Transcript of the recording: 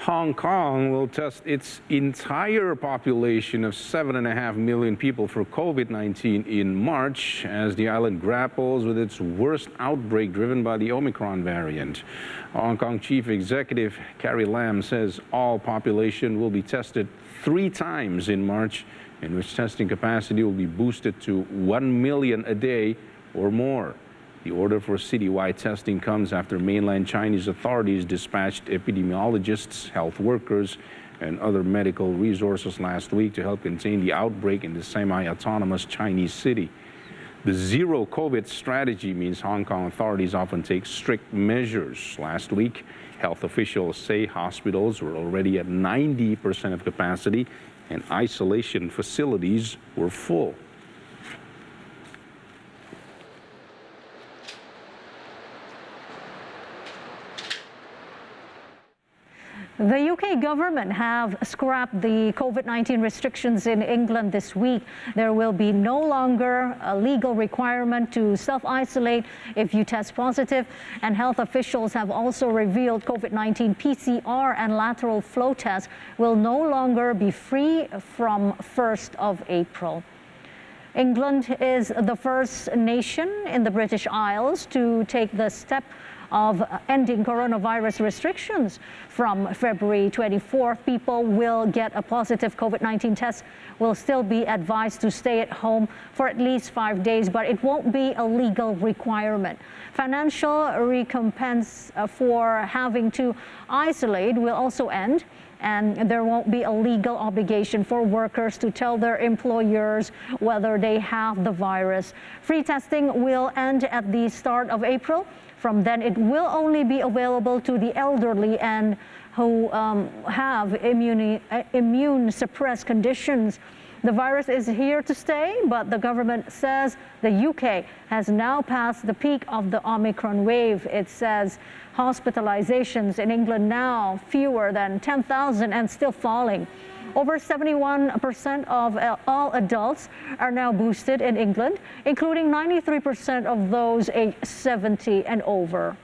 Hong Kong will test its entire population of 7.5 million people for COVID-19 in March as the island grapples with its worst outbreak driven by the Omicron variant. Hong Kong Chief Executive Carrie Lam says all population will be tested 3 times in March, in which testing capacity will be boosted to 1 million a day or more. The order for citywide testing comes after mainland Chinese authorities dispatched epidemiologists, health workers, and other medical resources last week to help contain the outbreak in the semi-autonomous Chinese city. The zero COVID strategy means Hong Kong authorities often take strict measures. Last week, health officials say hospitals were already at 90% of capacity and isolation facilities were full. The UK government have scrapped the COVID-19 restrictions in England this week. There will be no longer a legal requirement to self-isolate if you test positive, and health officials have also revealed COVID-19 PCR and lateral flow tests will no longer be free from 1st of April. England is the first nation in the British Isles to take the step of ending coronavirus restrictions. From February 24th, people will get a positive COVID-19 test will still be advised to stay at home for at least 5 days, but it won't be a legal requirement. Financial recompense for having to isolate will also end, and there won't be a legal obligation for workers to tell their employers whether they have the virus. Free testing will end at the start of April. From then, it will only be available to the elderly and who have immune suppressed conditions. The virus is here to stay, but the government says the UK has now passed the peak of the Omicron wave. It says hospitalizations in England now fewer than 10,000 and still falling. Over 71% of all adults are now boosted in England, including 93% of those aged 70 and over.